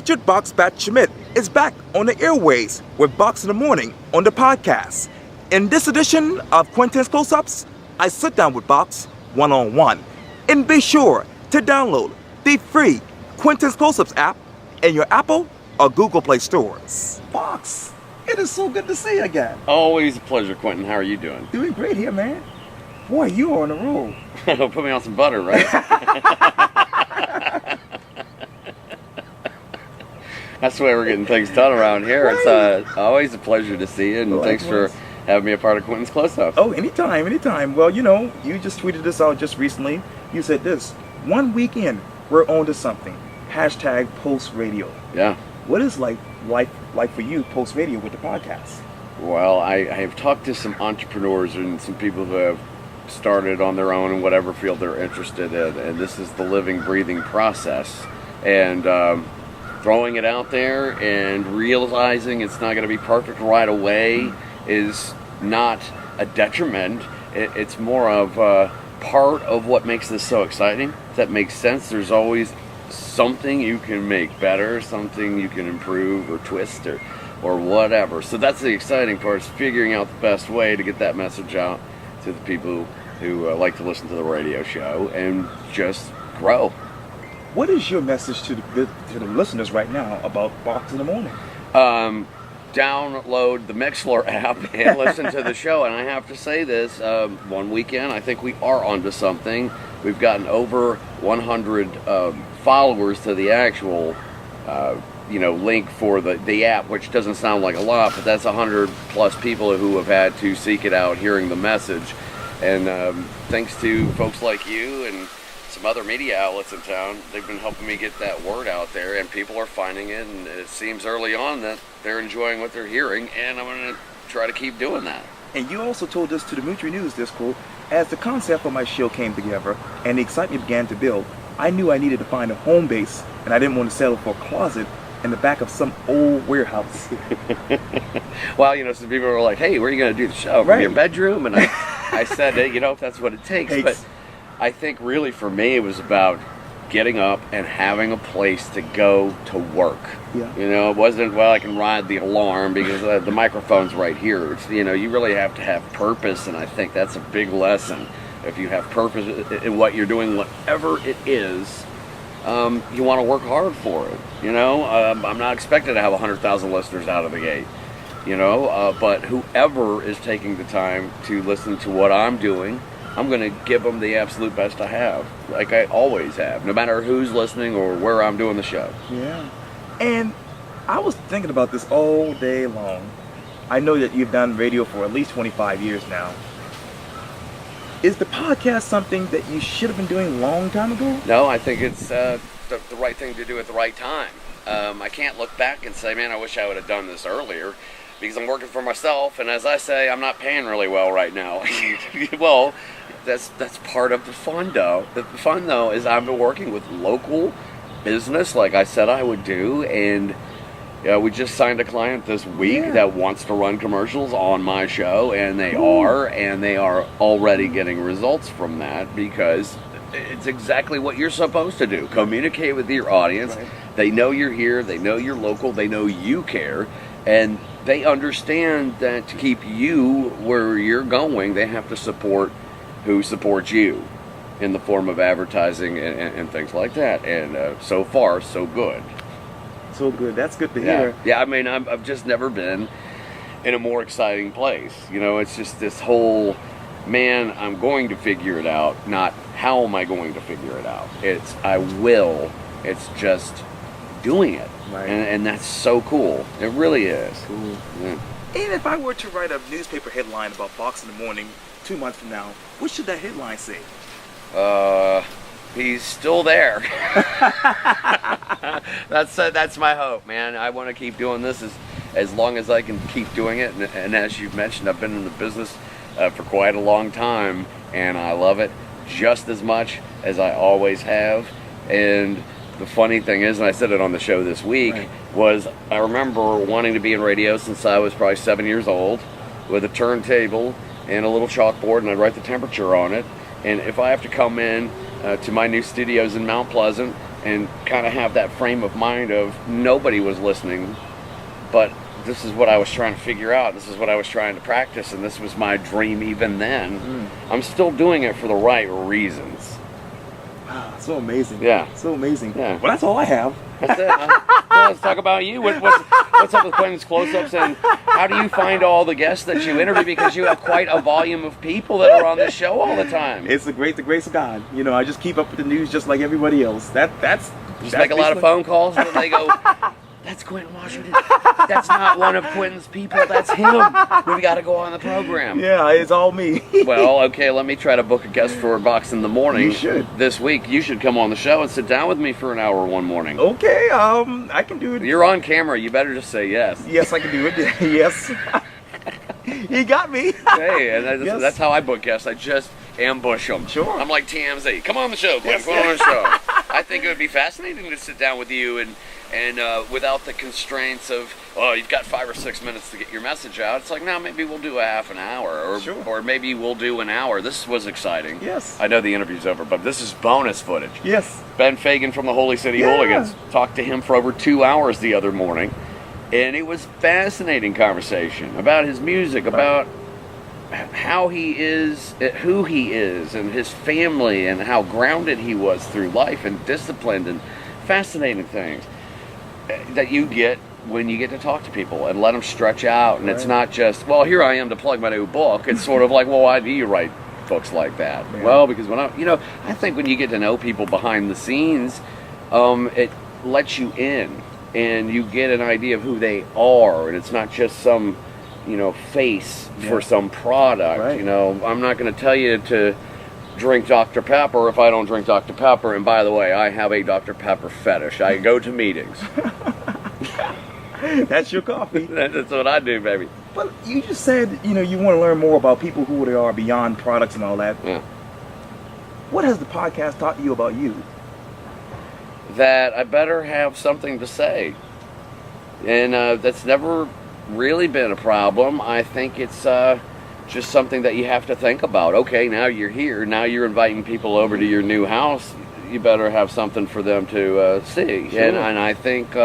featured Box Bachschmidt is back on the airwaves with Box in the Morning on the podcast. In this edition of Quintin's Close-Ups, I sit down with Box one-on-one. And be sure to download the free Quintin's Close-Ups app in your Apple or Google Play stores. Box, it is so good to see you again. Always a pleasure, Quintin. How are you doing? Doing great here, man. Boy, you are on a roll. Put me on some butter, right? That's the way we're getting things done around here. Right. It's always a pleasure to see you, and thanks for having me a part of Quintin's Close-Ups. Oh, anytime. Well, you just tweeted this out just recently. You said this, 1 weekend, we're on to something. Hashtag post-radio. Yeah. What is life for you post-radio with the podcast? Well, I have talked to some entrepreneurs and some people who have started on their own in whatever field they're interested in, and this is the living, breathing process. And throwing it out there and realizing it's not going to be perfect right away is not a detriment. It's more of part of what makes this so exciting. If that makes sense. There's always something you can make better, something you can improve or twist or whatever. So that's the exciting part, is figuring out the best way to get that message out to the people who like to listen to the radio show and just grow. What is your message to the listeners right now about Box in the Morning? Download the Mixlr app and listen to the show. And I have to say this, 1 weekend, I think we are onto something. We've gotten over 100 followers to the actual link for the app, which doesn't sound like a lot, but that's 100 plus people who have had to seek it out hearing the message. And thanks to folks like you and some other media outlets in town, they've been helping me get that word out there, and people are finding it, and it seems early on that they're enjoying what they're hearing, and I'm going to try to keep doing that. And you also told us to the Mutual News this quote, as the concept of my show came together and the excitement began to build, I knew I needed to find a home base, and I didn't want to settle for a closet in the back of some old warehouse. Well, some people were like, hey, where are you going to do the show? From your bedroom? And I said, if that's what it takes. But I think really for me it was about getting up and having a place to go to work. Yeah. It wasn't, I can ride the alarm because the microphone's right here. It's, you really have to have purpose, and I think that's a big lesson. If you have purpose in what you're doing, whatever it is, you want to work hard for it. I'm not expected to have 100,000 listeners out of the gate, but whoever is taking the time to listen to what I'm doing, I'm going to give them the absolute best I have, like I always have, no matter who's listening or where I'm doing the show. Yeah. And I was thinking about this all day long. I know that you've done radio for at least 25 years now. Is the podcast something that you should have been doing a long time ago? No, I think it's the right thing to do at the right time. I can't look back and say, man, I wish I would have done this earlier, because I'm working for myself, and as I say, I'm not paying really well right now. Well, that's part of the fun, though. The fun, though, is I've been working with local business like I said I would do, and we just signed a client this week that wants to run commercials on my show, and they are already getting results from that, because it's exactly what you're supposed to do. Communicate with your audience. Right. They know you're here, they know you're local, they know you care, and they understand that to keep you where you're going, they have to support who supports you in the form of advertising and things like that. And so far, so good. So good. That's good to hear. Yeah, I mean, I've just never been in a more exciting place. It's just this whole, man, I'm going to figure it out, not how am I going to figure it out. It's I will. It's just doing it. Right. And that's so cool. It really is. Cool. Yeah. And if I were to write a newspaper headline about Box in the Morning 2 months from now, what should that headline say? He's still there. That's my hope, man. I want to keep doing this as long as I can keep doing it. And as you've mentioned, I've been in the business for quite a long time, and I love it just as much as I always have. And the funny thing is, and I said it on the show this week, was I remember wanting to be in radio since I was probably 7 years old, with a turntable and a little chalkboard, and I'd write the temperature on it. And if I have to come in to my new studios in Mount Pleasant and kind of have that frame of mind of nobody was listening, but this is what I was trying to figure out. This is what I was trying to practice, and this was my dream even then. I'm still doing it for the right reasons. Wow, so amazing. Yeah. So amazing. Yeah. Well, that's all I have. That's it. Well, let's talk about you. What's up with Quintin's Close-Ups, and how do you find all the guests that you interview? Because you have quite a volume of people that are on this show all the time. It's the grace of God. You know, I just keep up with the news just like everybody else. That's make a lot of phone calls, and they go, "That's Quintin Washington. That's not one of Quintin's people. That's him. We've got to go on the program." Yeah, it's all me. Well, okay, let me try to book a guest for Box in the Morning. You should. This week. You should come on the show and sit down with me for an hour one morning. Okay, I can do it. You're on camera. You better just say yes. Yes, I can do it. Yes. He got me. Hey, and that's how I book guests. I just ambush them. Sure. I'm like TMZ. Come on the show, Quintin. Yes. Come on the show. I think it would be fascinating to sit down with you and without the constraints of, oh, you've got 5 or 6 minutes to get your message out. It's like, no, maybe we'll do a half an hour, or maybe we'll do an hour. This was exciting. Yes. I know the interview's over, but this is bonus footage. Yes. Ben Fagan from the Holy City Hooligans. Talked to him for over 2 hours the other morning, and it was fascinating conversation about his music, about how he is, who he is, and his family, and how grounded he was through life, and disciplined, and fascinating things that you get when you get to talk to people and let them stretch out. And it's not just, well, here I am to plug my new book. It's sort of like, well, why do you write books like that? Yeah. Well, because when I think when you get to know people behind the scenes, it lets you in, and you get an idea of who they are, and it's not just some, face for some product. Right. I'm not going to tell you to drink Dr. Pepper if I don't drink Dr. Pepper. And by the way, I have a Dr. Pepper fetish. I go to meetings. That's your coffee. That's what I do, baby. But you just said, you want to learn more about people, who they are beyond products and all that. Yeah. What has the podcast taught you about you? That I better have something to say. And that's never really been a problem. I think it's just something that you have to think about. Okay, now you're here. Now you're inviting people over to your new house. You better have something for them to see. Sure. And I think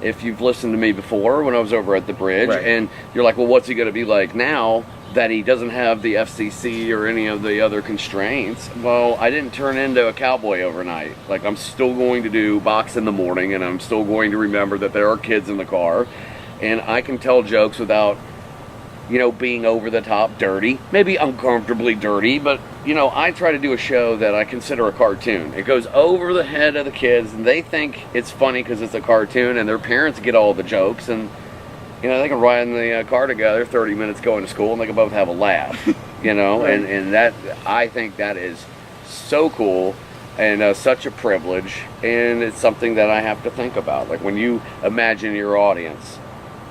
if you've listened to me before when I was over at the bridge, right, and you're like, well, what's he going to be like now that he doesn't have the FCC or any of the other constraints? Well, I didn't turn into a cowboy overnight. Like, I'm still going to do Box in the Morning, and I'm still going to remember that there are kids in the car, and I can tell jokes without being over the top dirty, maybe uncomfortably dirty, but I try to do a show that I consider a cartoon. It goes over the head of the kids, and they think it's funny because it's a cartoon, and their parents get all the jokes, and they can ride in the car together 30 minutes going to school, and they can both have a laugh, Right. and that, I think that is so cool, and such a privilege, and it's something that I have to think about. Like, when you imagine your audience,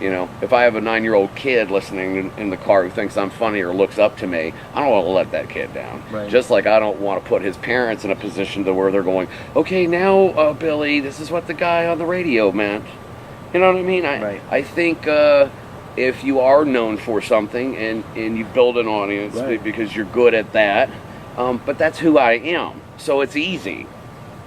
if I have a 9-year-old kid listening in the car who thinks I'm funny or looks up to me, I don't want to let that kid down. Right. Just like I don't want to put his parents in a position to where they're going, okay, now, Billy, this is what the guy on the radio meant. You know what I mean? Right. I think if you are known for something and you build an audience, right, because you're good at that, but that's who I am. So it's easy.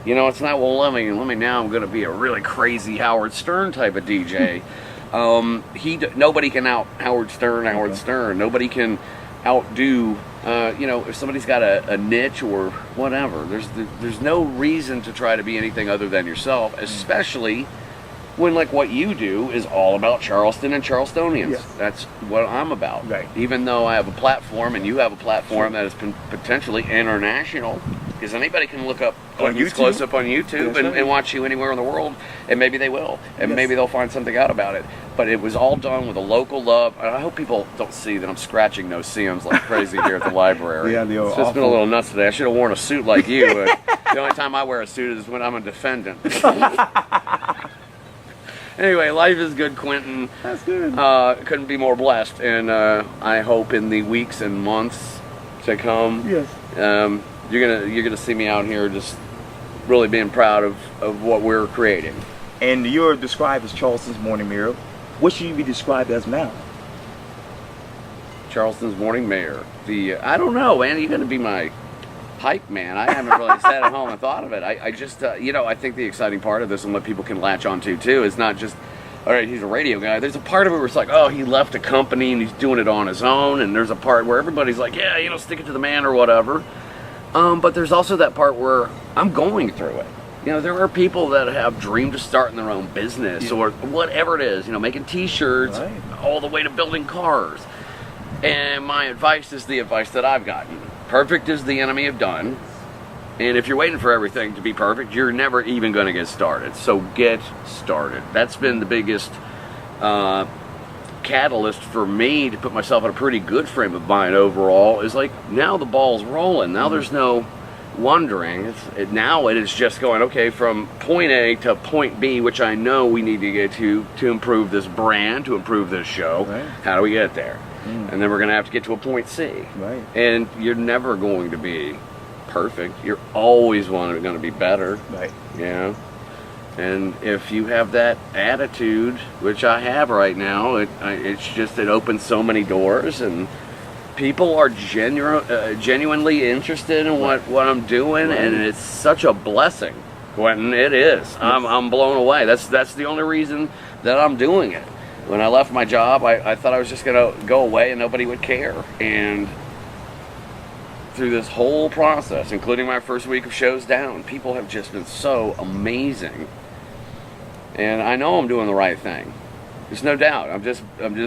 It's not, well, let me now, I'm going to be a really crazy Howard Stern type of DJ. Nobody can out Howard Stern. Nobody can outdo, if somebody's got a niche or whatever. There's no reason to try to be anything other than yourself, especially when, like, what you do is all about Charleston and Charlestonians. Yes. That's what I'm about. Right. Even though I have a platform and you have a platform that is potentially international, because anybody can look up On YouTube? Close Up on YouTube and watch you anywhere in the world, and maybe they will, and Yes. maybe they'll find something out about it. But it was all done with a local love. And I hope people don't see that I'm scratching those CMs like crazy here at the library. Yeah, It's just been a little nuts today. I should have worn a suit like you, but the only time I wear a suit is when I'm a defendant. Anyway, life is good, Quintin. That's good. Couldn't be more blessed, and I hope in the weeks and months to come, Yes. you're gonna see me out here just really being proud of what we're creating. And you're described as Charleston's morning mirror. What should you be described as now? Charleston's morning mayor. I don't know, man. You're gonna be my hype, man. I haven't really sat at home and thought of it. I just, I think the exciting part of this and what people can latch onto too is not just, all right, he's a radio guy. There's a part of it where it's like, oh, he left a company and he's doing it on his own. And there's a part where everybody's like, yeah, stick it to the man or whatever. But there's also that part where I'm going through it. There are people that have dreamed of starting their own business or whatever it is, making t-shirts all the way to building cars. And my advice is the advice that I've gotten. Perfect is the enemy of done. And if you're waiting for everything to be perfect, you're never even going to get started. So get started. That's been the biggest catalyst for me to put myself in a pretty good frame of mind overall. Is like, now the ball's rolling. Now there's no wondering. Now it is just going, okay, from point A to point B, which I know we need to get to improve this brand, to improve this show. Right. How do we get there? And then we're going to have to get to a point C. Right. And you're never going to be perfect. You're always going to be better. Right. And if you have that attitude, which I have right now, it opens so many doors, and people are genuinely interested in what I'm doing, and it's such a blessing, Quintin. It is. Yes. I'm blown away. That's the only reason that I'm doing it. When I left my job, I thought I was just going to go away and nobody would care. And through this whole process, including my first week of shows down, people have just been so amazing. And I know I'm doing the right thing. There's no doubt. I'm just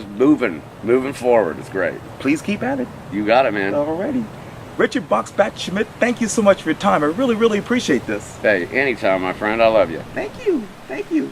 moving forward. It's great. Please keep at it. You got it, man. Alrighty. Richard Box Bachschmidt, thank you so much for your time. I really, really appreciate this. Hey, anytime, my friend. I love you. Thank you. Thank you.